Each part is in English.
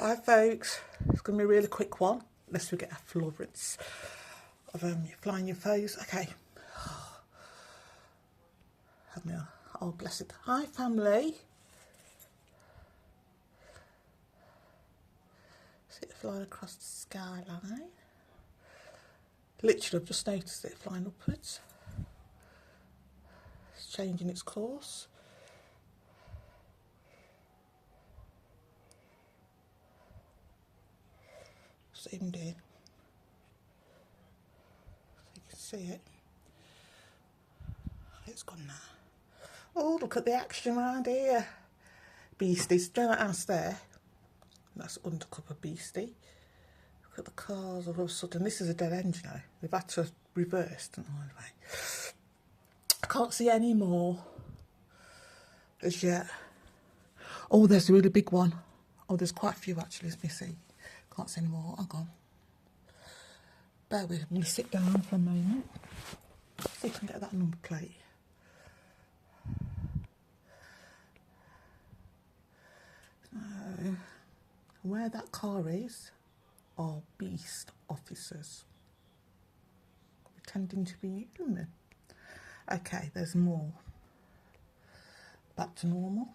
Hi folks, it's going to be a really quick one, unless we get a florence of flying UFOs. Okay. Oh, blessed. Hi family. See it flying across the skyline. Literally, I've just noticed it flying upwards. It's changing its course. Zoomed in so you can see it. It's gone now. Oh, look at the action around here. Beasties, do that house there. That's undercover beastie. Look at the cars all of a sudden. This is a dead end, you know. They've had to reverse, don't they? Anyway. I can't see any more as yet. Oh, there's a really big one. Oh, there's quite a few actually, let me see. Can't see any more. Hang on. Bear with me. I'm going to sit down for a moment. See if I can get that number plate. Where that car is are beast officers pretending to be human. Okay, there's more. Back to normal.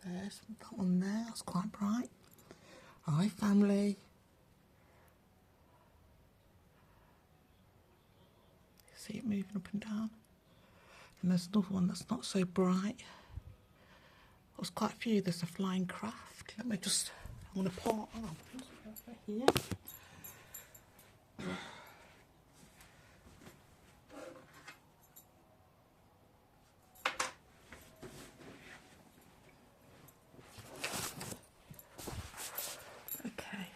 There's that one there, that's quite bright. Hi family. See it moving up and down. And there's another one that's not so bright. There's quite a few. There's a flying craft. Let me just, I'm going to part on here. Okay.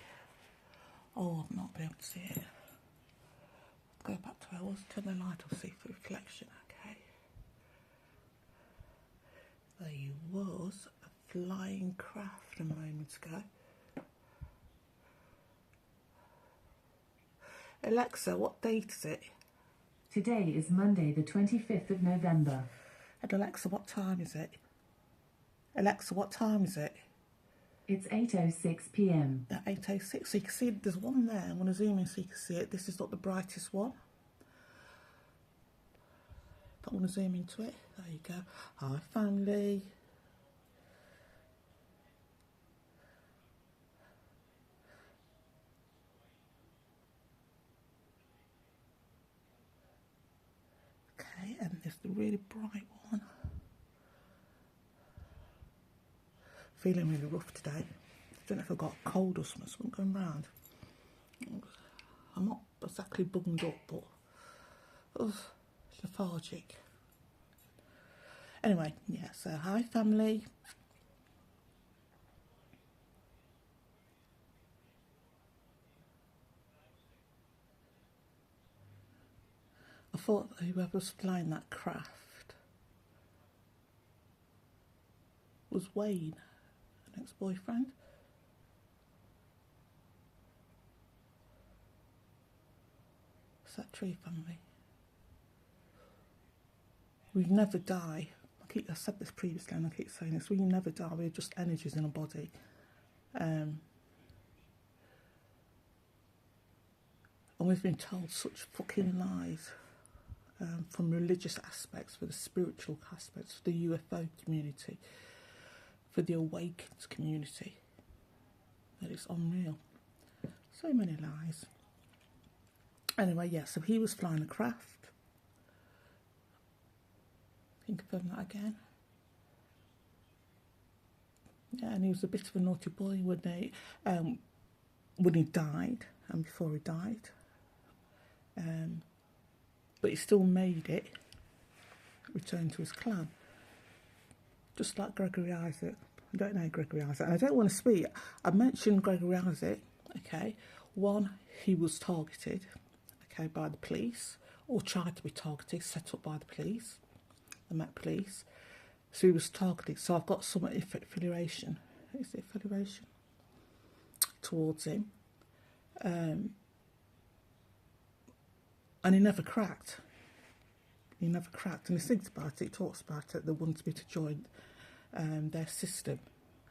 Oh, I've not been able to see it. Go back to where I was. Turn the light off, see for reflection. Okay. There was a flying craft a moment ago. Alexa, what date is it? Today is Monday the 25th of November. And Alexa, what time is it? Alexa, what time is it? It's 8:06 p.m. At 8:06. So you can see there's one there. I'm going to zoom in so you can see it. This is not the brightest one. But I want to zoom into it. There you go. Hi family. Okay, and there's the really bright one. Feeling really rough today. I don't know if I've got a cold or something going round. I'm not exactly bunged up, but lethargic. Anyway, yeah, so hi family. I thought whoever was flying that craft was Wayne, an ex-boyfriend. Is that true, family? We never die. I said this previously and I keep saying this. We never die. We're just energies in a body. And we've been told such fucking lies from religious aspects, for the spiritual aspects, for the UFO community, for the awakened community, that it's unreal. So many lies. Anyway, yeah, so he was flying a craft. Can you confirm that again? Yeah, and he was a bit of a naughty boy when he died, and before he died. But he still made it, returned to his clan. Just like Gregory Isaac. I don't know Gregory Isaac, and I don't want to speak. I mentioned Gregory Isaac, okay. One, he was targeted, okay, by the police, or tried to be targeted, set up by the police, the Met Police. So he was targeted. So I've got some affiliation. Is it affiliation? Towards him. And he never cracked. He never cracked. And he thinks about it, he talks about it. They wanted me to join their system.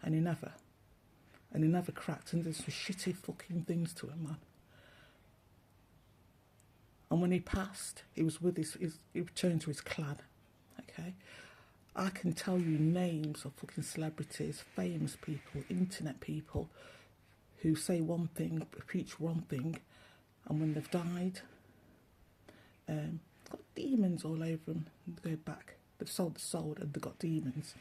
and he never cracked, and there's some shitty fucking things to him, man. And when he passed, he was with he returned to his clan, okay? I can tell you names of fucking celebrities, famous people, internet people, who say one thing, preach one thing, and when they've died, got demons all over them. They go back, they've sold the soul, and they've got demons.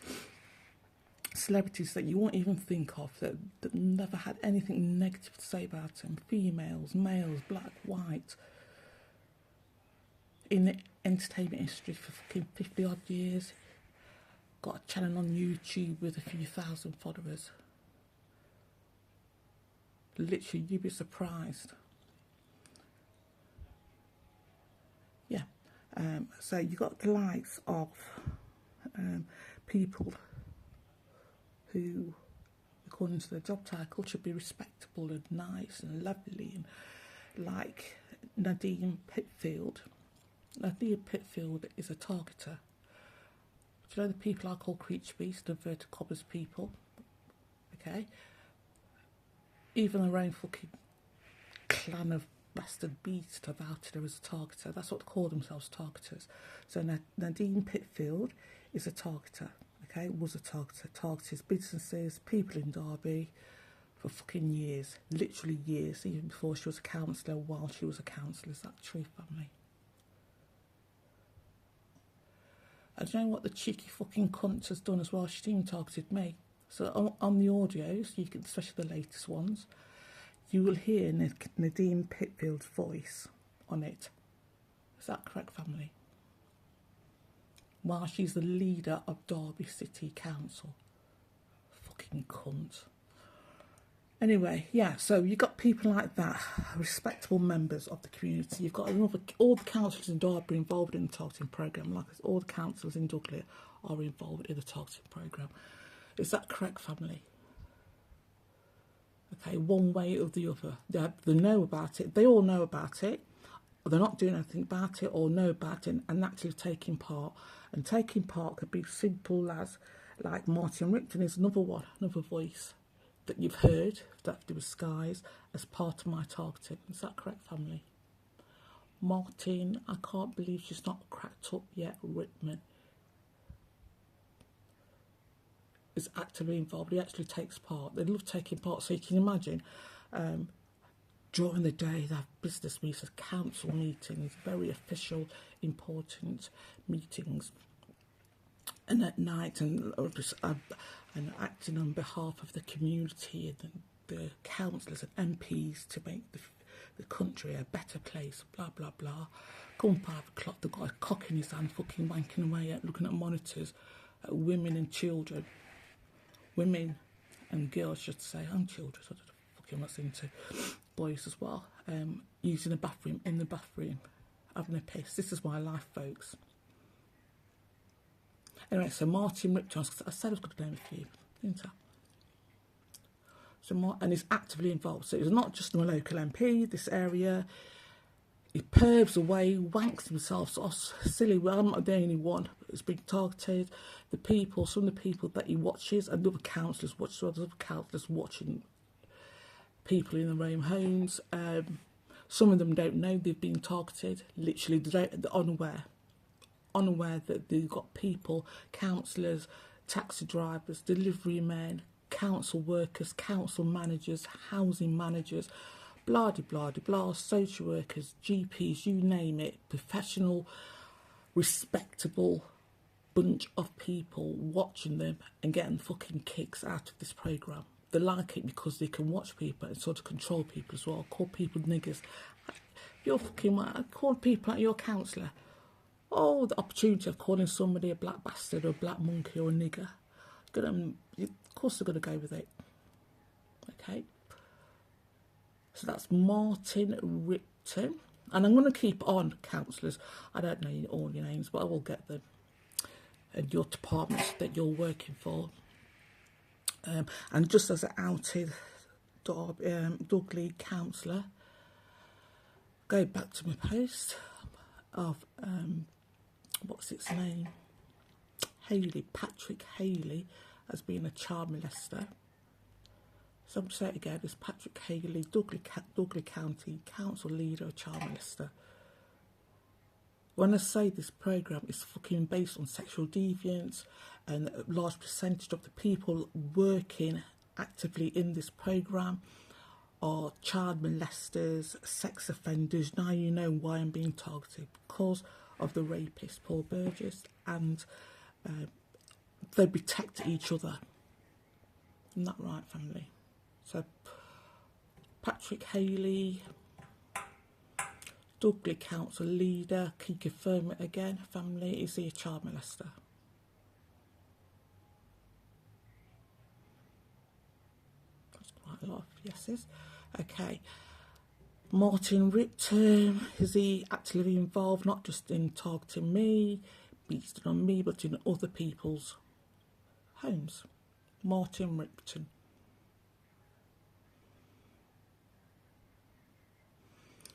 Celebrities that you won't even think of, that never had anything negative to say about them. Females, males, black, white. In the entertainment history for fucking 50 odd years. Got a channel on YouTube with a few thousand followers. Literally, you'd be surprised. Yeah. So you got the likes of people who, according to their job title, should be respectable and nice and lovely, and like Nadine Pitfield. Nadine Pitfield is a targeter. Do you know the people I call creaturebeasts, inverted commas people? Okay? Even their own fucking clan of bastard beasts have outed her as a targeter. That's what they call themselves, targeters. So Nadine Pitfield is a targeter. Okay, was a targeter. Targeted businesses, people in Derby for fucking years. Literally years, even before she was a counsellor, while she was a counsellor. Is that true, family? And do you know what the cheeky fucking cunt has done as well? She's even targeted me. So on the audios, you can, especially the latest ones, you will hear Nadine Pitfield's voice on it. Is that correct, family? While she's the leader of Derby City Council. Fucking cunt. Anyway, yeah, so you've got people like that, respectable members of the community. You've got all the councillors in Derby involved in the targeting programme, like all the councillors in Dudley are involved in the targeting programme. Is that correct, family? Okay, one way or the other. They know about it. They all know about it. They're not doing anything about it or know about it and actually taking part. And taking part could be simple as, like Martin Repton is another one, another voice that you've heard that to do with skies as part of my targeting. Is that correct, family? Martin, I can't believe she's not cracked up yet. Repton is actively involved. He actually takes part. They love taking part. So you can imagine during the day they have business meetings, council meetings, very official, important meetings. And at night, and acting on behalf of the community and the councillors and MPs to make the country a better place, blah, blah, blah. Come 5 o'clock, they've got a cock in his hand, fucking wanking away at looking at monitors, at women and children. Women and girls, I should say, and children, I don't know fucking what's into boys as well, using a bathroom, in the bathroom, having a piss. This is my life, folks. Anyway, so Martin Repton, I said I was going to name a few, didn't I? So and he's actively involved. So it's not just my local MP, this area. He pervs away, wanks himself off silly. Well, I'm not the only one that's been targeted. The people, some of the people that he watches, and other councillors watch, so other councillors watching people in their own homes. Some of them don't know they've been targeted. Literally, they're unaware that they've got people, councillors, taxi drivers, delivery men, council workers, council managers, housing managers, blah, blah, blah, blah, social workers, GPs, you name it, professional, respectable bunch of people watching them and getting fucking kicks out of this programme. They like it because they can watch people and sort of control people as well, call people niggers. You're fucking, call people like your councillor. Oh, the opportunity of calling somebody a black bastard or a black monkey or a nigger. Of course they're going to go with it. Okay. So that's Martin Repton. And I'm going to keep on, councillors. I don't know all your names, but I will get them. And your departments that you're working for. And just as an outed Dudley councillor, go back to my post of... what's its name? Patrick Haley, as being a child molester. So I'm saying it again, is Patrick Haley, Dudley County Council Leader, a child molester. When I say this programme is fucking based on sexual deviance, and a large percentage of the people working actively in this programme are child molesters, sex offenders. Now you know why I'm being targeted, because of the rapist Paul Burgess, and they protect each other. Isn't that right, family? So Patrick Haley, Dudley Council Leader, can you confirm it again, family? Is he a child molester? That's quite a lot of yeses. Okay. Martin Repton, is he actively involved, not just in targeting me, beasting on me, but in other people's homes? Martin Repton.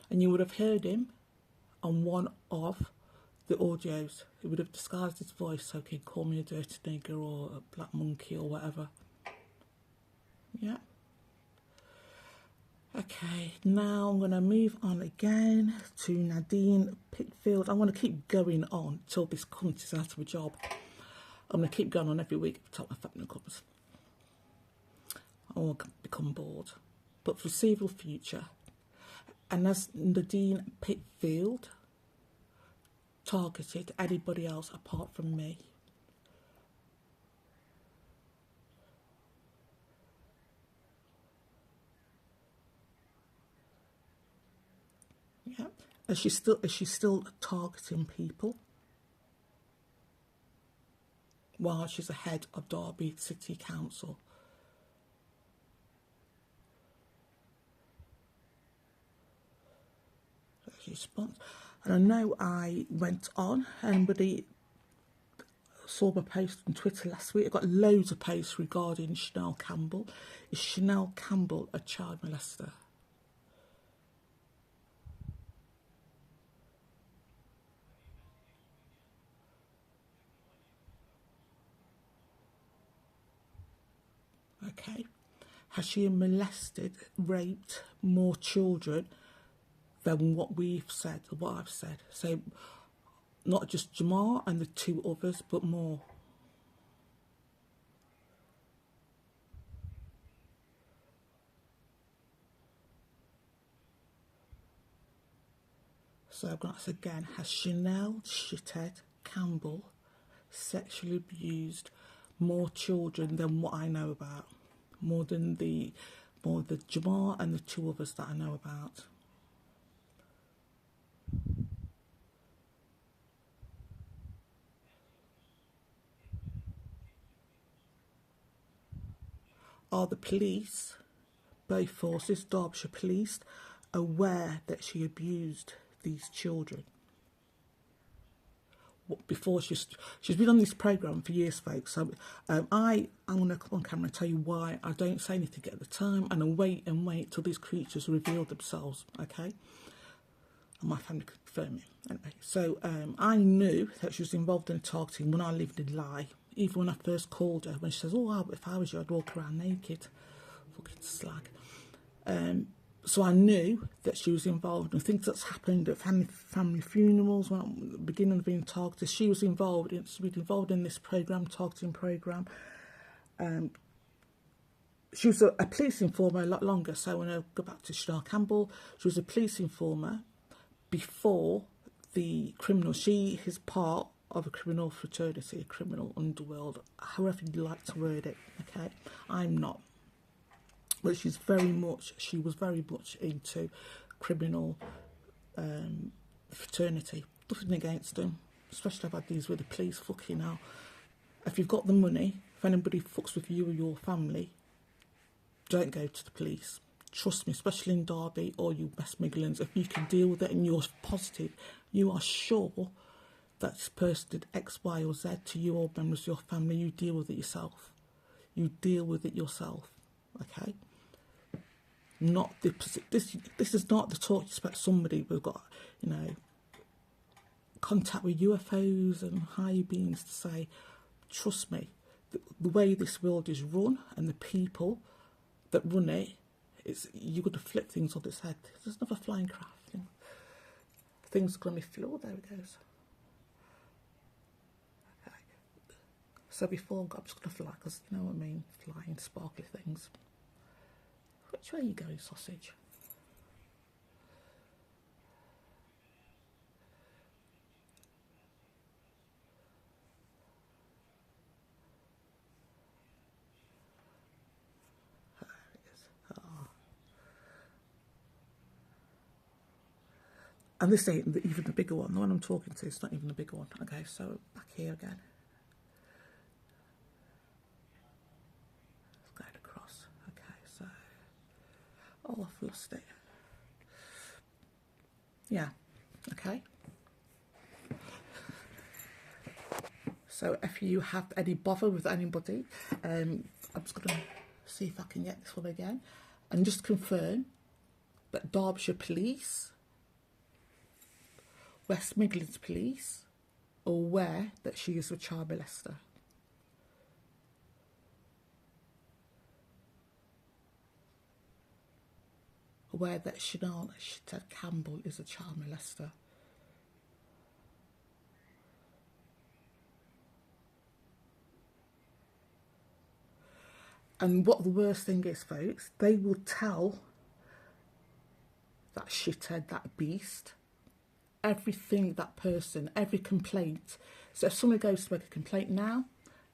And you would have heard him on one of the audios. He would have disguised his voice so he could call me a dirty nigger or a black monkey or whatever. Yeah. Okay, now I'm going to move on again to Nadine Peatfield. I'm going to keep going on till this cunt is out of a job. I'm going to keep going on every week until my family comes. I won't become bored. But for the foreseeable future, and as Nadine Peatfield targeted anybody else apart from me. Yeah, is she still targeting people while she's the head of Derby City Council? Response. And I know I went on, anybody saw my post on Twitter last week, I got loads of posts regarding Shanelle Campbell. Is Shanelle Campbell a child molester? Okay. Has she molested, raped more children than what we've said, what I've said? So not just Jamar and the two others, but more. So I'm going to ask again, has Shanelle Shithead Campbell sexually abused more children than what I know about? More than the Jamar and the two others that I know about? Are the police, both forces, Derbyshire Police, aware that she abused these children? Before she's been on this programme for years, folks. So I'm going to come on camera and tell you why I don't say anything at the time, and I wait till these creatures reveal themselves, okay? And my family could confirm it. Anyway, so I knew that she was involved in targeting when I lived in Lye. Even when I first called her, when she says, "Oh, if I was you, I'd walk around naked." Fucking slag. So I knew that she was involved in things that's happened at family funerals, when at the beginning of being targeted. She was involved in this targeting programme. She was a police informer a lot longer. So when I go back to Shanelle Campbell, she was a police informer before the criminal. She is part of a criminal fraternity, a criminal underworld, however you like to word it, okay? I'm not. But she was very much into criminal fraternity. Nothing against them, especially I've had these with the police. Fucking hell. If you've got the money, if anybody fucks with you or your family, don't go to the police. Trust me, especially in Derby or you West Midlands, if you can deal with it and you're positive, you are sure that this person did X, Y or Z to you or members of your family, you deal with it yourself. You deal with it yourself, okay? Not the this is not the talk you expect somebody who's got, you know, contact with UFOs and high beings to say, trust me, the way this world is run and the people that run it, you've got to flip things on its head. There's another flying craft. You know. Things are going to be flawed. There it goes. Okay. So before I'm just going to fly, because you know what I mean, flying, sparkly things. Which way are you going, sausage? And this ain't even the bigger one. The one I'm talking to is not even the bigger one. Okay, so back here again. Let's go across. Okay, so... Oh, I've lost it. Yeah, okay. So if you have any bother with anybody, I'm just going to see if I can get this one again. And just confirm that Derbyshire Police, West Midlands Police, are aware that she is a child molester. Aware that Shanelle Campbell is a child molester. And what the worst thing is, folks, they will tell that shithead, that beast, everything, that person, every complaint. So if someone goes to make a complaint now,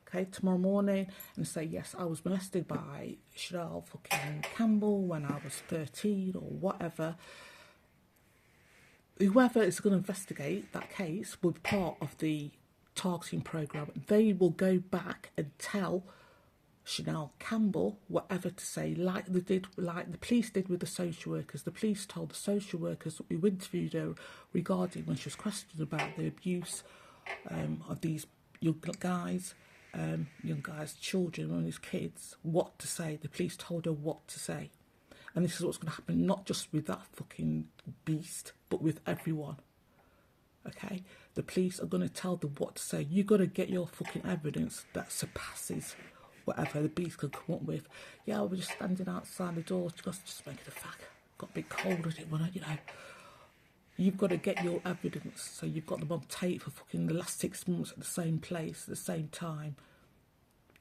okay, tomorrow morning, and say, yes, I was molested by Shanelle fucking Campbell when I was 13 or whatever, whoever is going to investigate that case will be part of the targeting programme. They will go back and tell Shanelle Campbell whatever to say, like they did, like the police did with the social workers. The police told the social workers who interviewed her regarding when she was questioned about the abuse of these young guys, children, and his kids, what to say. The police told her what to say. And this is what's going to happen, not just with that fucking beast, but with everyone. Okay? The police are going to tell them what to say. You've got to get your fucking evidence that surpasses whatever the beast can come up with. Yeah, we're just standing outside the door just making a fact. Got a bit cold, as it were, you know. You've got to get your evidence. So you've got them on tape for fucking the last 6 months at the same place, at the same time.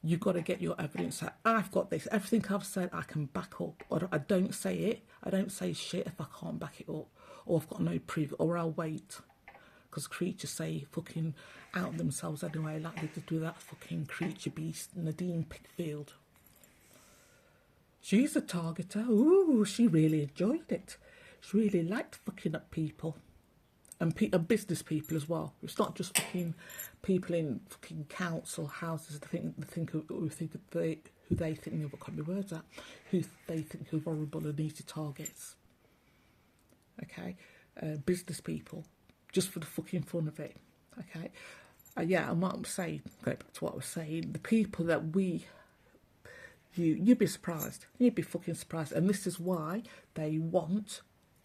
You've got to get your evidence that I've got this. Everything I've said, I can back up. Or I don't say it. I don't say shit if I can't back it up. Or I've got no proof. Or I'll wait. Because creatures say fucking out themselves anyway, like they did with that fucking creature beast, Nadine Peatfield. She's a targeter. Ooh, she really enjoyed it. She really liked fucking up people. And business people as well. It's not just fucking people in fucking council houses who they think what can't be words at, who they think are vulnerable and easy targets. Okay, business people. Just for the fucking fun of it, okay? Yeah, and what I'm saying, going back to what I was saying, the people that you'd be surprised. You'd be fucking surprised. And this is why they want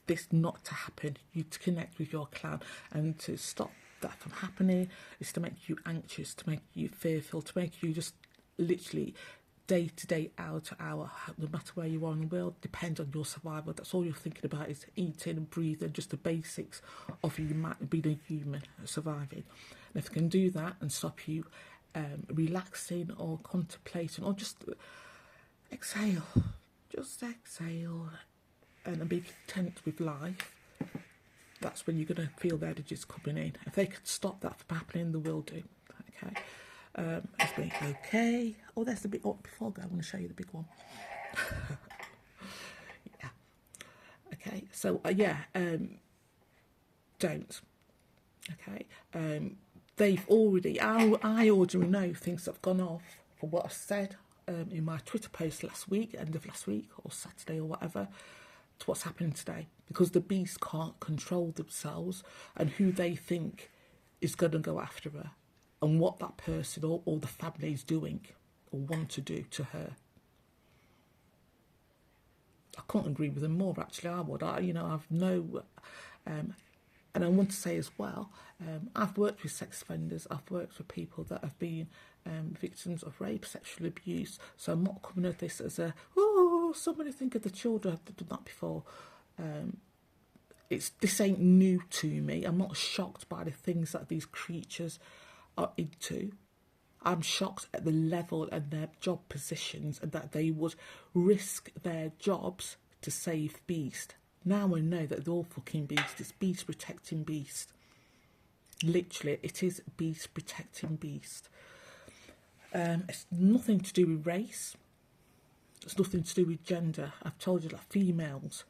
this not to happen. You to connect with your clan and to stop that from happening is to make you anxious, to make you fearful, to make you just literally day to day, hour to hour, no matter where you are in the world, depends on your survival. That's all you're thinking about is eating and breathing, just the basics of you being a human, surviving. And if it can do that and stop you relaxing or contemplating or just exhale and be content with life, that's when you're going to feel the energies coming in. If they could stop that from happening, they will do. Okay. Let's be okay. Oh, there's the big one. Before I go, I want to show you the big one. Yeah. Okay. So don't. Okay. They've already. I already know things have gone off from what I said in my Twitter post last week, end of last week, or Saturday or whatever, to what's happening today, because the beasts can't control themselves and who they think is going to go after her. And what that person or the family is doing or want to do to her. I can't agree with them more, actually. I would. I've no And I want to say as well, I've worked with sex offenders, I've worked with people that have been victims of rape, sexual abuse. So I'm not coming at this as a, oh, somebody think of the children. I've done that before. This ain't new to me. I'm not shocked by the things that these creatures are into. I'm shocked at the level and their job positions and that they would risk their jobs to save beast. Now I know that they're all fucking beast. It's beast protecting beast. Literally, it is beast protecting beast. It's nothing to do with race. It's nothing to do with gender. I've told you that females.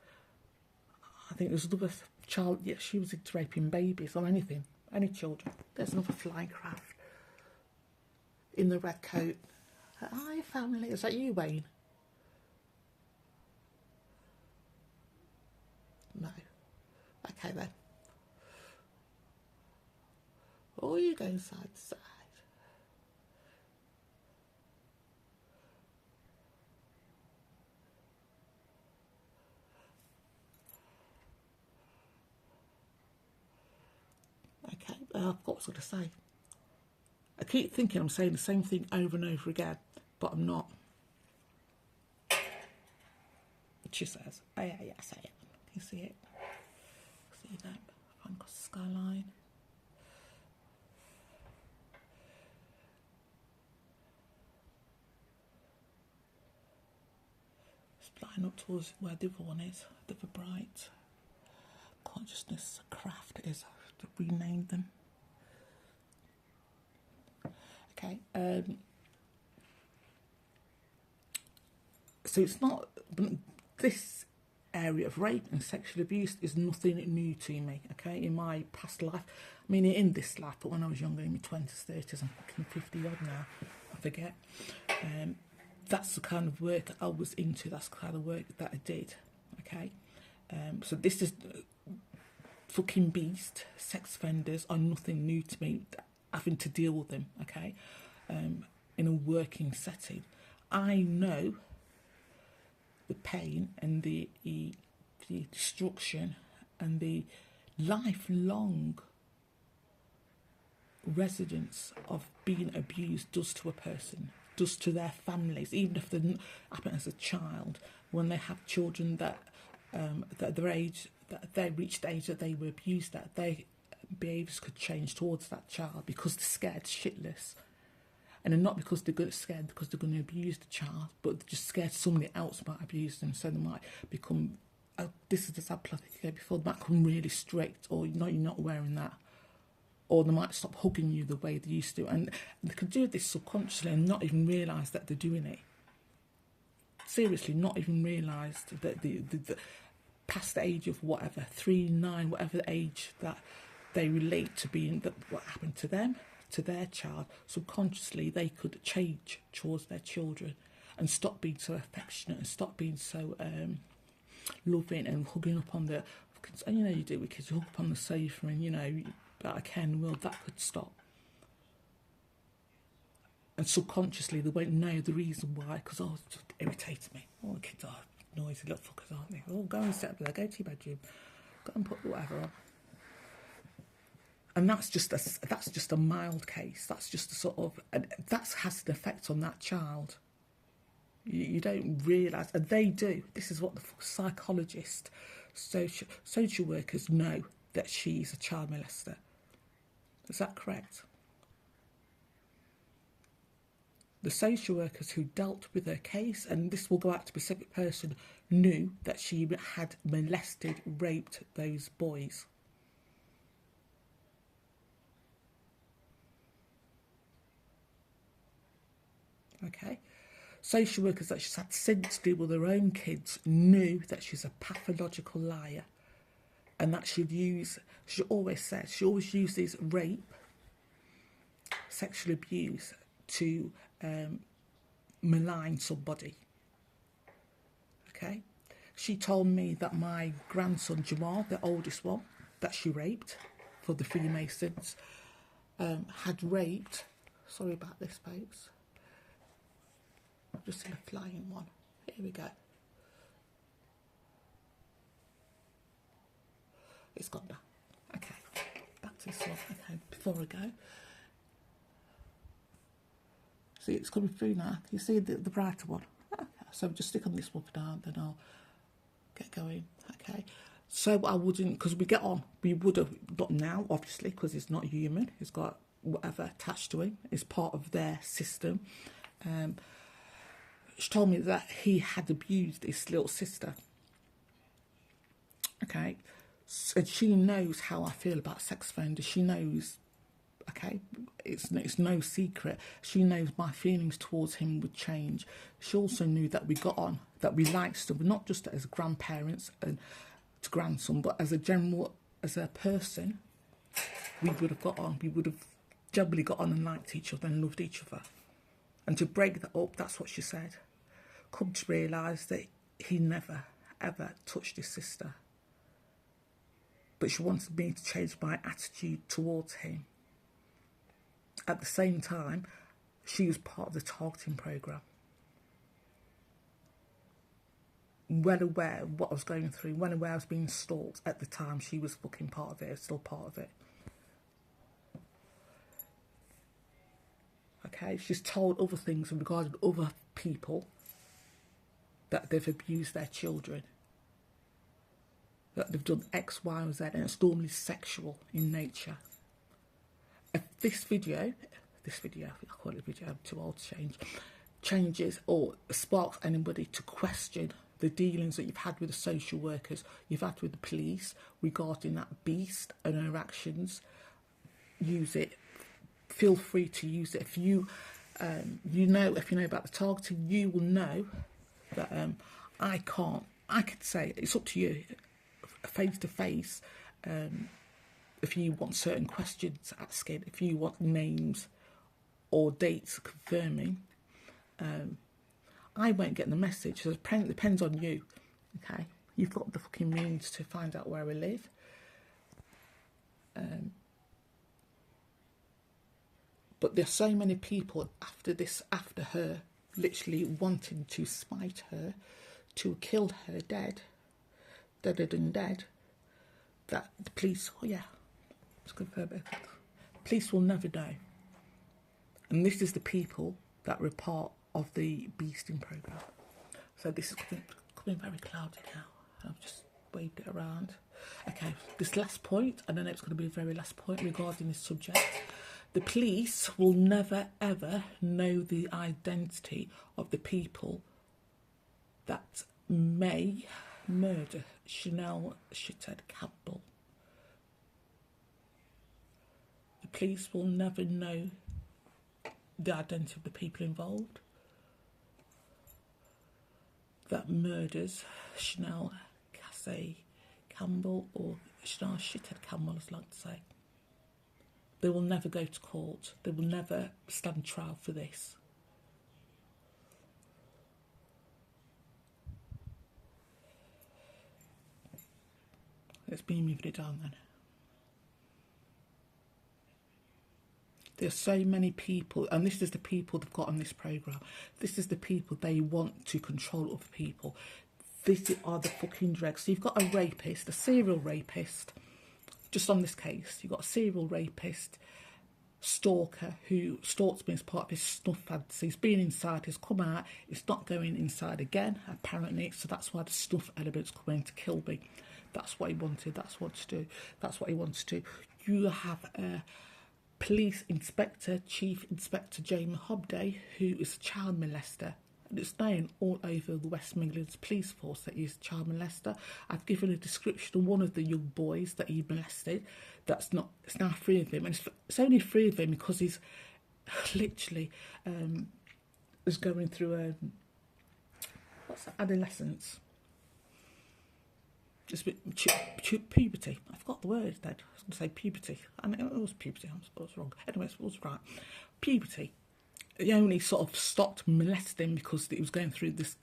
I think there's another child. Yeah, she was into raping babies or anything, any children. There's another flying craft in the red coat. Hi, family. Is that you, Wayne? No. Okay then. Or you go side to side. Okay, I've got what I was going to say. I keep thinking I'm saying the same thing over and over again, but I'm not. She says, oh yeah, yes I am. Can you see it? See that? Front skyline. It's flying up towards where the other one is, the bright consciousness craft is. I have to rename them. Okay. So it's not, this area of rape and sexual abuse is nothing new to me, okay, in my past life. I mean, in this life, but when I was younger, in my 20s, 30s, I'm fucking 50 odd now, I forget. That's the kind of work I was into, that's the kind of work that I did, okay. So this is fucking beast. Sex offenders are nothing new to me, having to deal with them, okay, in a working setting. I know the pain and the destruction and the lifelong residence of being abused does to a person, does to their families, even if they didn't happen as a child. When they have children that at their age, that they reached the age that they were abused, that their behaviours could change towards that child because they're scared shitless. And not because they're scared because they're going to abuse the child, but they're just scared somebody else might abuse them, so they might become, this is the example I think I gave before, they might become really strict, or no, you're not wearing that, or they might stop hugging you the way they used to, and they could do this subconsciously and not even realise that they're doing it. Seriously, not even realise that the past the age of whatever, 3, 9, whatever the age that they relate to being, that what happened to them, to their child, subconsciously they could change towards their children and stop being so affectionate and stop being so loving and hugging up on the, and you know you do with kids, you hug up on the sofa and you know, that I can, will, that could stop. And subconsciously they won't know the reason why, because it just irritates me. All the kids are noisy little fuckers, aren't they? Oh, go and sit up there, go to your bedroom, go and put whatever on. And that's just a mild case. That's just a sort of, and that has an effect on that child. You don't realise, and they do. This is what the psychologists, social workers know, that she's a child molester. Is that correct? The social workers who dealt with her case, and this will go out to a specific person, knew that she had molested, raped those boys. Okay, social workers that she's had since deal with her own kids knew that she's a pathological liar, and that she always uses rape, sexual abuse to malign somebody. Okay, she told me that my grandson Jamal, the oldest one that she raped for the Freemasons, had raped, sorry about this folks, I've just seen a flying one. Here we go. It's gone now. Okay. to this one. Okay, before I go. See, it's coming through now. You see the brighter one? Okay, so just stick on this one for now, then I'll get going. Okay, so I wouldn't, because we get on, we would have, not now, obviously, because it's not human. It's got whatever attached to him. It's part of their system. She told me that he had abused his little sister. Okay, and she knows how I feel about sex offenders. She knows, okay, it's no secret. She knows my feelings towards him would change. She also knew that we got on, that we liked stuff, not just as grandparents and to grandson, but as a general, as a person, we would have got on. We would have generally got on and liked each other and loved each other. And to break that up, that's what she said. Come to realise that he never, ever touched his sister. But she wanted me to change my attitude towards him. At the same time, she was part of the targeting programme. Well aware of what I was going through, well aware I was being stalked at the time. She was fucking part of it, still part of it. Okay, she's told other things regarding other people that they've abused their children, that they've done X, Y, or Z, and it's normally sexual in nature. If this video, I call it video, I'm too old to change, changes or sparks anybody to question the dealings that you've had with the social workers, you've had with the police regarding that beast and her actions, use it. Feel free to use it. If you, if you know about the targeting, you will know that I could say, it's up to you, face to face, if you want certain questions asking, if you want names or dates confirming, I won't get the message. So it depends on you, okay? You've got the fucking means to find out where I live. But there's so many people after her, literally wanting to spite her, to kill her dead, that the police, oh yeah, let's confirm it. Police will never know. And this is the people that were part of the beasting programme. So this is coming very cloudy now. I've just waved it around. Okay, this last point, and then it's going to be the very last point regarding this subject. The police will never ever know the identity of the people that may murder Shanelle Shithead Campbell. The police will never know the identity of the people involved that murders Shanelle Campbell, or Shanelle Shithead Campbell, as I like to say. They will never go to court. They will never stand trial for this. Let's be moving it down then. There's so many people, and this is the people they've got on this programme. This is the people they want to control other people. These are the fucking dregs. So you've got a rapist, a serial rapist. Just on this case, you've got a serial rapist, stalker, who stalks me as part of his snuff fantasy. He's been inside, he's come out, he's not going inside again, apparently, so that's why the snuff element's coming to kill me. That's what he wanted, that's what he wants to do. You have a police inspector, Chief Inspector Jamie Hobday, who is a child molester. And it's known all over the West Midlands Police Force that he's a child molester. I've given a description of one of the young boys that he molested. It's now 3 of him. And it's only 3 of him because he's literally is going through adolescence. It's puberty. I forgot the word then. I was going to say puberty. I mean, it was puberty. I was wrong. Anyway, it was right. Puberty. He only sort of stopped molesting because he was going through this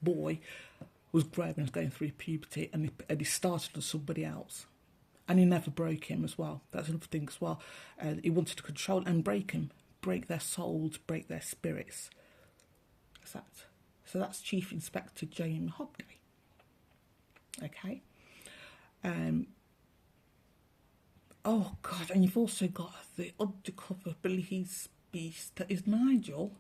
boy was growing and was going through puberty, and he started on somebody else. And he never broke him as well. That's another thing as well. He wanted to control and break him, break their souls, break their spirits. So that's Chief Inspector Jamie Hobday. Okay. Oh God, and you've also got the undercover police beast that is Nigel,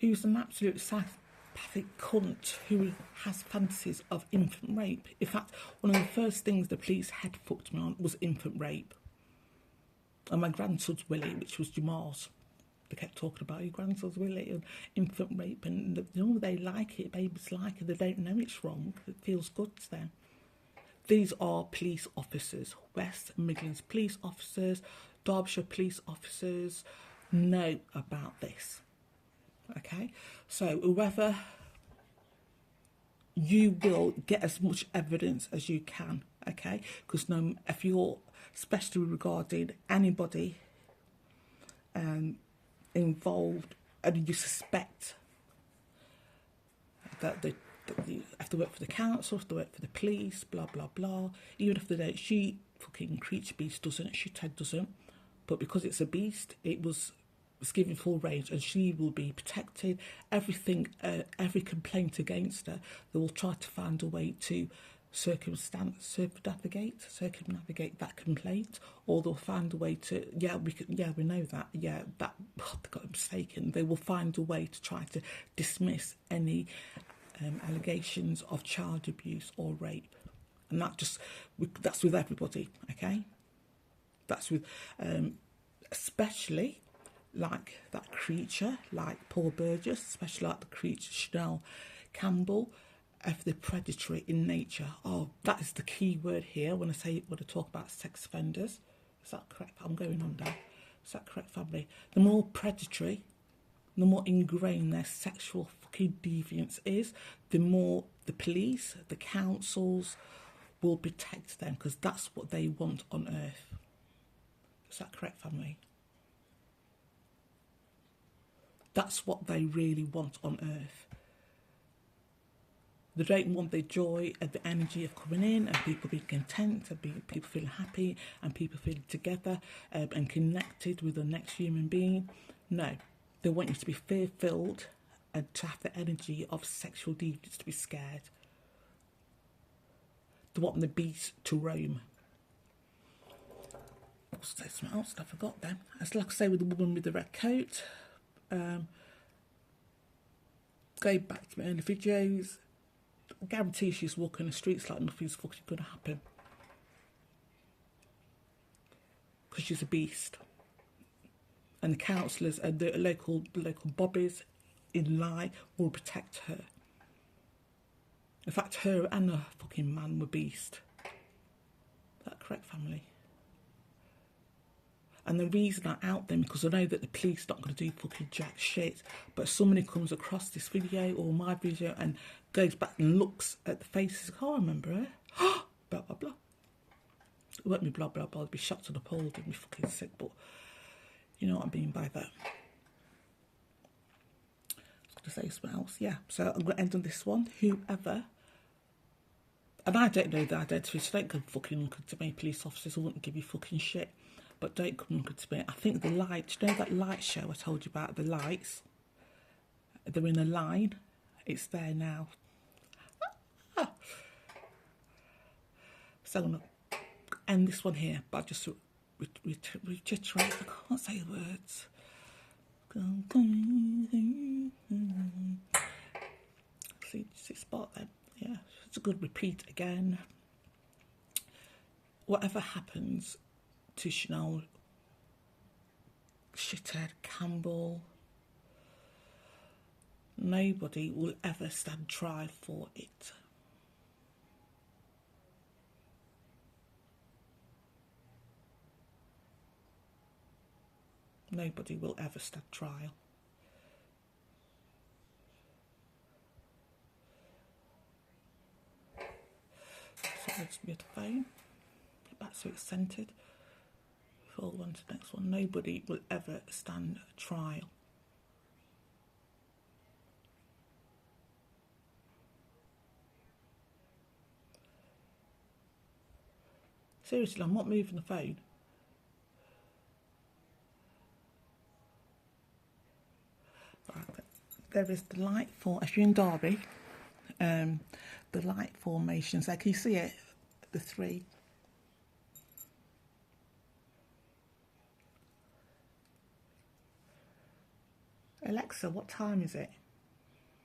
who's an absolute psychopathic cunt who has fantasies of infant rape. In fact, one of the first things the police had fucked me on was infant rape. And my grandson's Willie, which was Jamal's. They kept talking about your grandson's Willie and infant rape, and they like it, babies like it, they don't know it's wrong, it feels good to them. These are police officers, West Midlands police officers, Derbyshire police officers know about this. Okay, so whoever, you will get as much evidence as you can, okay, because if you're, especially regarding anybody involved and you suspect that you have to work for the council, have to work for the police, blah blah blah, even if they don't, she fucking creature beast doesn't, shithead doesn't, but because it's a beast, it's given full range, and she will be protected. Everything, every complaint against her, they will try to find a way to circumnavigate that complaint, or they'll find a way to, we know that, that they got mistaken. They will find a way to try to dismiss any allegations of child abuse or rape, and that's with everybody, okay? That's with, especially like that creature, like Paul Burgess, especially like the creature Simon Campbell, if they're predatory in nature. Oh, that is the key word here when I talk about sex offenders. Is that correct? I'm going on now. Is that correct, family? The more predatory, the more ingrained their sexual fucking deviance is, the more the police, the councils will protect them, because that's what they want on earth. Is that correct, family? That's what they really want on earth. They don't want the joy and the energy of coming in and people being content and people feeling happy and people feeling together and connected with the next human being. No, they want you to be fear-filled and to have the energy of sexual deviance, to be scared. They want the beast to roam. I'll say something else, I forgot then. As like I say with the woman with the red coat, go back to my early videos. I guarantee she's walking the streets like nothing's fucking going to happen. Because she's a beast. And the councillors and the local bobbies in lie will protect her. In fact, her and her fucking man were beast. Is that correct, family? And the reason I out them, because I know that the police are not going to do fucking jack shit, but if somebody comes across this video or my video and goes back and looks at the faces, oh, I remember her, blah, blah, blah. It won't be blah, blah, blah, I'd be shocked and appalled and be fucking sick, but you know what I mean by that. I was going to say something else, yeah. So I'm going to end on this one. Whoever, and I don't know the identity, so don't come fucking looking to me, police officers, I wouldn't give you fucking shit. But don't come looking to me. I think the lights, you know that light show I told you about, the lights? They're in a line. It's there now. So I'm going to end this one here, but I just reiterate, I can't say the words. See spot then? Yeah, it's a good repeat again. Whatever happens to Shanelle, shithead, Campbell, nobody will ever stand trial for it. Nobody will ever stand trial. So let's get the phone. Get back so it's centred. Before we on to the next one. Nobody will ever stand trial. Seriously, I'm not moving the phone. Right, there is the light for, if you're in Derby, the light formations there. Can you see it? The three. Alexa, what time is it?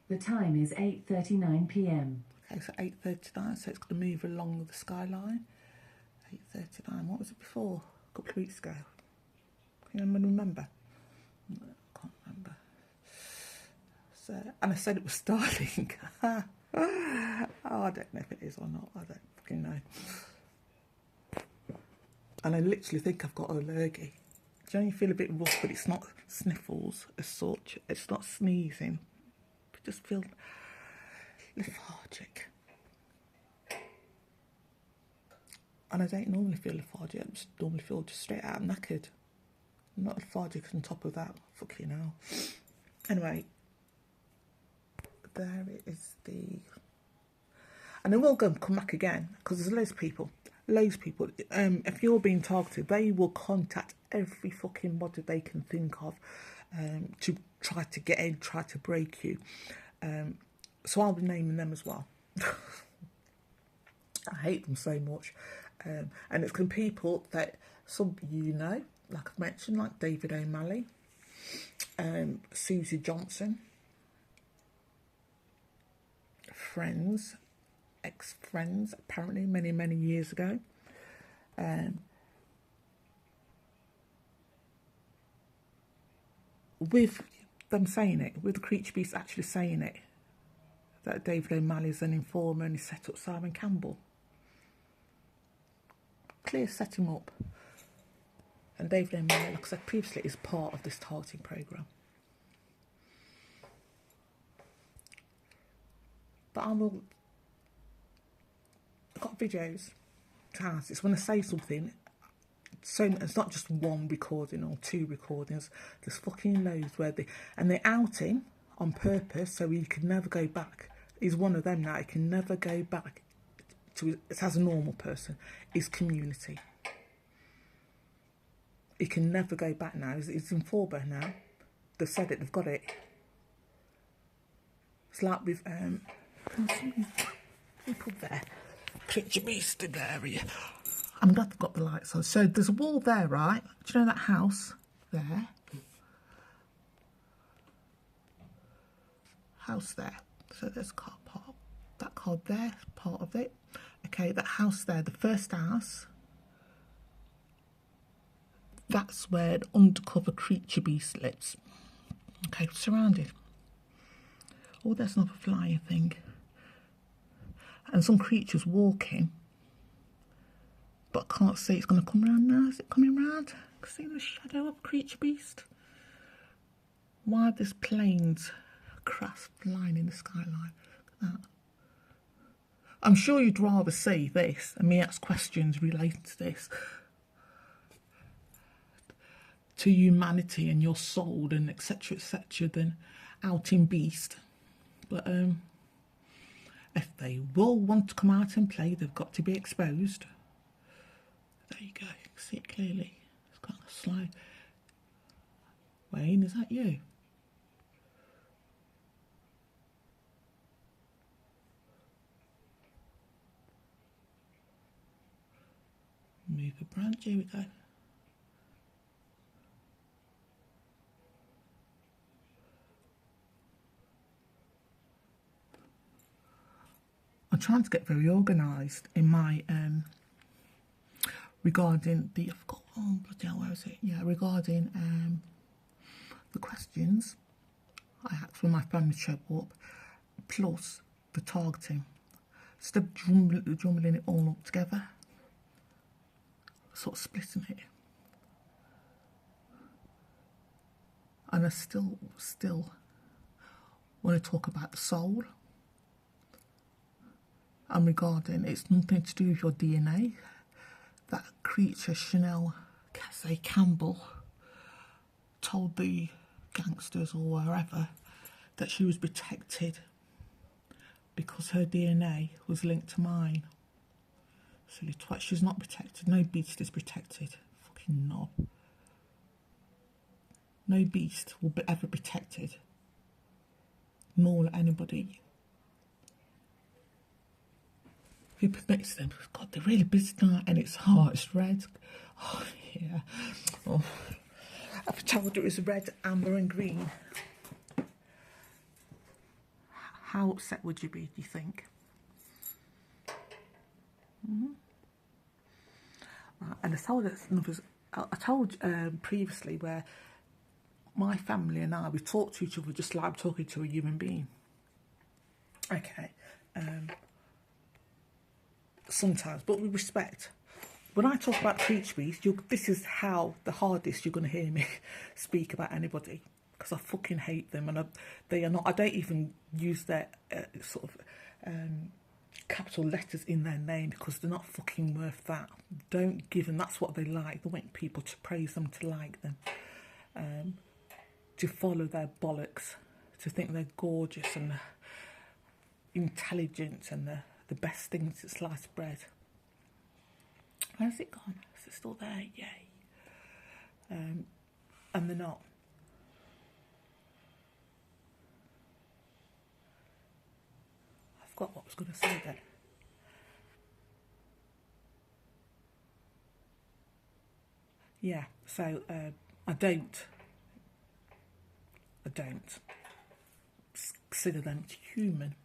The time is 8:39 p.m. Okay, so 8:39, so it's going to move along the skyline. 8:39, what was it before? A couple of weeks ago. Can anyone remember? No, I can't remember. So, and I said it was starting. Oh, I don't know if it is or not. I don't fucking know. And I literally think I've got allergy. Do you know you feel a bit rough, but it's not sniffles as such. It's not sneezing. I just feel lethargic. And I don't normally feel lethargic. I just normally feel just straight out knackered. I'm not lethargic on top of that. Fucking hell. Anyway, there it is the... And I will go and come back again, because there's loads of people. Loads of people. If you're being targeted, they will contact every fucking body they can think of to try to get in, try to break you. So I'll be naming them as well. I hate them so much. And it's going to be people that some you know, like I've mentioned, like David O'Malley, Susie Johnson, friends, ex-friends, apparently many, many years ago. With them saying it, with the creature beasts actually saying it, that David O'Malley is an informer and he set up Simon Campbell. Clear set him up. And David O'Malley, like I said previously, is part of this targeting programme. But I've got videos to ask. It's when I say something, so it's not just one recording or two recordings. There's fucking loads where they out him on purpose so he can never go back. He's one of them now. He can never go back to as a normal person. His community. He can never go back now. He's in Forber now. They've said it. They've got it. It's like with people there. Creature beast in the area. I'm glad they've got the lights on. So there's a wall there, right? Do you know that house there? House there. So there's a car park. That car there is part of it. Okay, that house there, the first house, that's where the undercover creature beast lives. Okay, surrounded. Oh, there's another flying thing. And some creatures walking. But I can't see. It's going to come round now. Is it coming round? I can see the shadow of a creature beast. Why there's planes craft line in the skyline? Look at that. I'm sure you'd rather see this and me ask questions related to this, to humanity and your soul and etc than out in beast. But if they will want to come out and play, they've got to be exposed. There you go, you can see it clearly. It's got a slide. Wayne, is that you? Move a branch, here we go. I'm trying to get very organised in my regarding the, I've got, oh bloody hell, where is it? Yeah, regarding the questions I asked when my family showed up, plus the targeting. Instead of jumbling it all up together, sort of splitting it. And I still want to talk about the soul. And regarding, it's nothing to do with your DNA. That creature, Shanelle Campbell, told the gangsters or wherever that she was protected because her DNA was linked to mine. Silly twat, she's not protected. No beast is protected. Fucking knob. No beast will be ever protected. Nor anybody who permits them. God, they're really busy tonight and it's hot, it's red. Oh, yeah. Oh. I've told you it was red, amber and green. How upset would you be, do you think? Right, and I told previously where my family and I, we talk to each other just like I'm talking to a human being. Okay. Sometimes, but with respect. When I talk about creaturebeasts, this is how the hardest you're going to hear me speak about anybody, because I fucking hate them, and they are not. I don't even use their sort of capital letters in their name, because they're not fucking worth that. Don't give them. That's what they like. They want people to praise them, to like them, to follow their bollocks, to think they're gorgeous and intelligent and the best thing since sliced bread. Where's it gone? Is it still there? Yay. And they're not. I forgot what I was going to say there. Yeah, so I don't consider them human.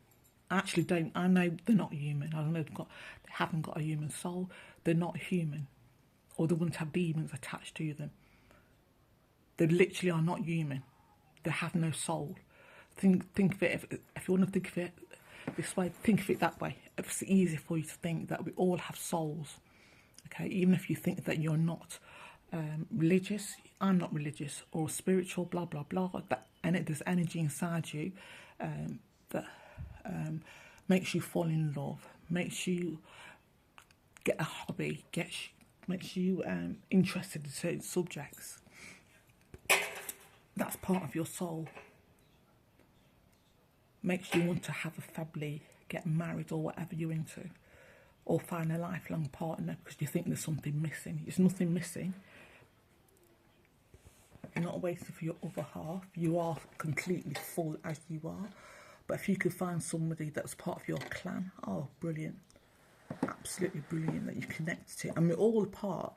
I actually don't. I know they're not human. I know they haven't got a human soul. They're not human, or they wouldn't have demons attached to them. They literally are not human. They have no soul. Think of it. If you want to think of it this way, think of it that way. It's easy for you to think that we all have souls. Okay, even if you think that you're not religious, I'm not religious, or spiritual, blah blah blah. And there's energy inside you that makes you fall in love, makes you get a hobby, makes you interested in certain subjects. That's part of your soul. Makes you want to have a family, get married, or whatever you're into, or find a lifelong partner because you think there's something missing. There's nothing missing. You're not waiting for your other half. You are completely full as you are. But if you could find somebody that's part of your clan, oh, brilliant. Absolutely brilliant that you connect to. And we're all part.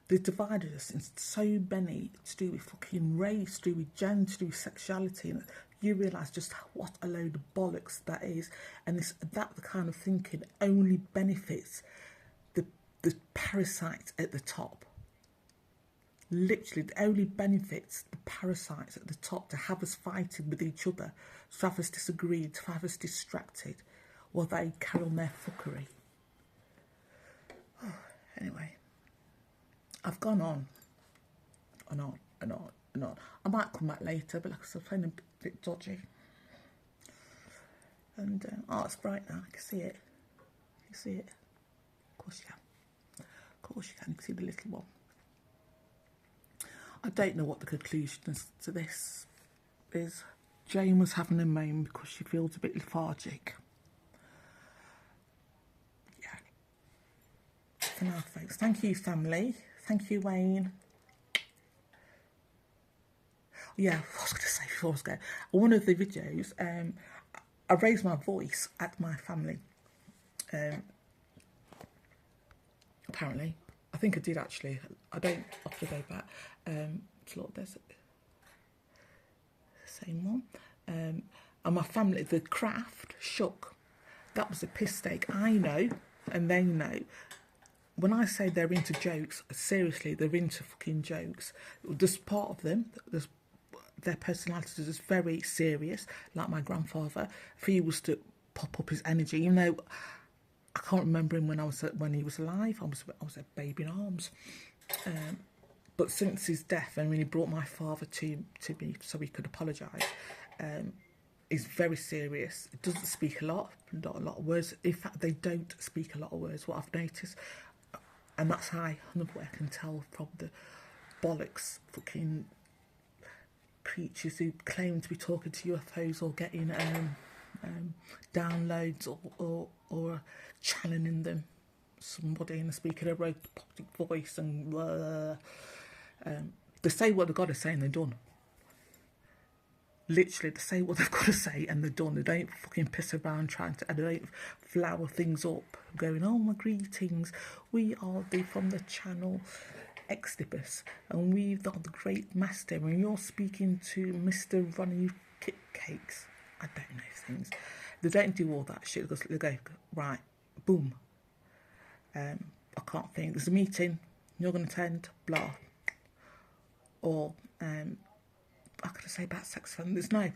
They divided us in so many, to do with fucking race, to do with gender, to do with sexuality. And you realise just what a load of bollocks that is. And that kind of thinking only benefits the parasites at the top. Literally, it only benefits the parasites at the top to have us fighting with each other, to have us disagreed, to have us distracted, while they carry on their fuckery. Oh, anyway, I've gone on and on and on and on. I might come back later, but like I said, I'm feeling a bit dodgy. And it's bright now. I can see it. You see it? Of course you can. Of course you can. You can see the little one. I don't know what the conclusion to this is. Jane was having a moan because she feels a bit lethargic. Yeah. For now, folks. Thank you, family. Thank you, Wayne. Yeah, I was going to say before I was going, one of the videos, I raised my voice at my family. Apparently. I think I did actually. I don't often go back. Look, there's the same one. And my family, the craft shook. That was a piss take. I know, and they know. When I say they're into jokes, seriously, they're into fucking jokes. There's part of them, their personalities is very serious. Like my grandfather, if he was to pop up his energy, even though I can't remember him when he was alive. I was a baby in arms. But since his death, and when he brought my father to me so he could apologise, he's very serious. He doesn't speak a lot, not a lot of words. In fact, they don't speak a lot of words, what I've noticed. And that's how another way I can tell from the bollocks fucking creatures who claim to be talking to UFOs or getting downloads or channeling them, somebody in the speaker, a robotic voice, and they say what they've got to say and they're done. Literally, they say what they've got to say and they're done. They don't fucking piss around and they don't flower things up, going, oh my greetings, we are from the channel Extibus, and we've got the great master, and you're speaking to Mr. Ronnie Cakes. I don't know if things. They don't do all that shit. They go, right, boom. I can't think. There's a meeting. You're going to attend. Blah. Or what could I say about sex offenders? There's no.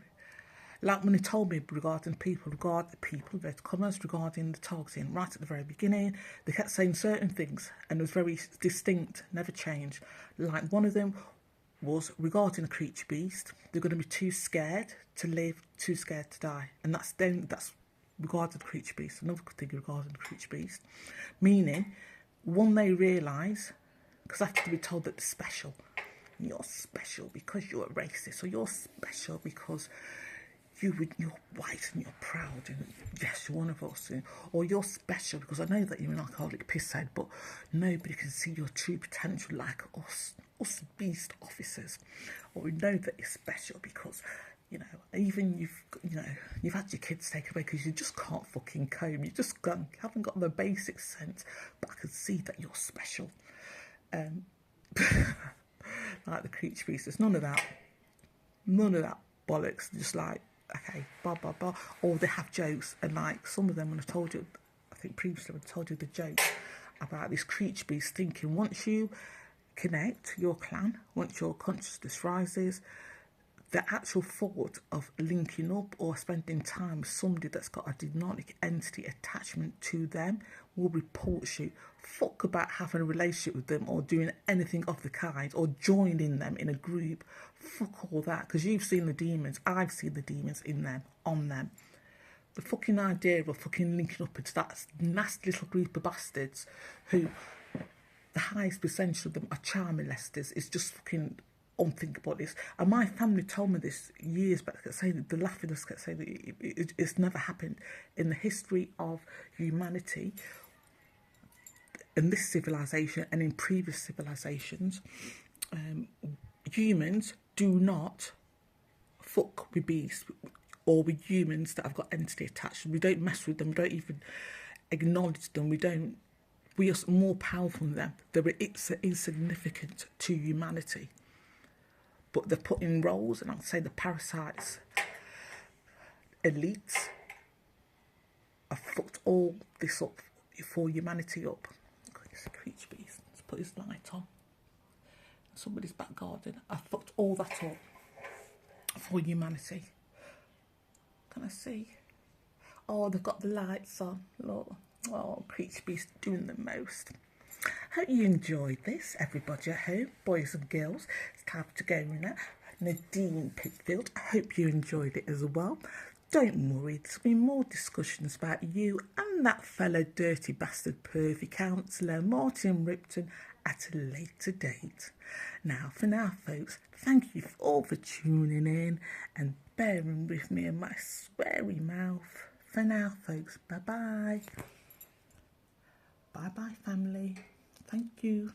Like when they told me regarding the comers, regarding the targeting, right at the very beginning, they kept saying certain things and it was very distinct, never changed. Like one of them was regarding a creature beast. They're going to be too scared to live, too scared to die. And that's regarding the creature beast. Another thing regarding the creature beast. Meaning, one, they realise, because after they be told that they're special, you're special because you're a racist, or you're special because you're white and you're proud and yes, you're one of us, or you're special because I know that you're an alcoholic pisshead, but nobody can see your true potential like us beast officers. Or we know that you're special because, you know, even you've had your kids taken away because you just can't fucking comb, you haven't got the basic sense, but I can see that you're special. Like the creature beasts, there's none of that bollocks. Just like, okay, blah blah blah. Or they have jokes, and like some of them, when I told you, I think previously I told you the joke about this creature beast thinking once you connect your clan, once your consciousness rises, the actual thought of linking up or spending time with somebody that's got a demonic entity attachment to them will repulse you. Fuck about having a relationship with them or doing anything of the kind or joining them in a group. Fuck all that, because you've seen the demons. I've seen the demons in them, on them. The fucking idea of fucking linking up into that nasty little group of bastards who the highest percentage of them are child molesters is just fucking unthinkable. This, and my family told me this years back, saying the laughing us, saying that it's never happened in the history of humanity, in this civilization and in previous civilizations. Humans do not fuck with beasts or with humans that have got entity attached. We don't mess with them. We don't even acknowledge them. We are more powerful than them. They're insignificant to humanity. But they're put in roles, and I'll say the parasites, elites, have fucked all this up for humanity up. It's a creature beast. Let's put his light on. Somebody's back garden. I fucked all that up for humanity. Can I see? Oh, they've got the lights on. Look. Oh, creature beast doing the most. Hope you enjoyed this, everybody at home, boys and girls. It's time to go now. Nadine Peatfield, I hope you enjoyed it as well. Don't worry, there's been more discussions about you and that fellow dirty bastard pervy counsellor Martin Repton at a later date. Now, for now, folks, thank you all for tuning in and bearing with me and my sweary mouth. For now, folks, bye-bye. Bye-bye, family. Thank you.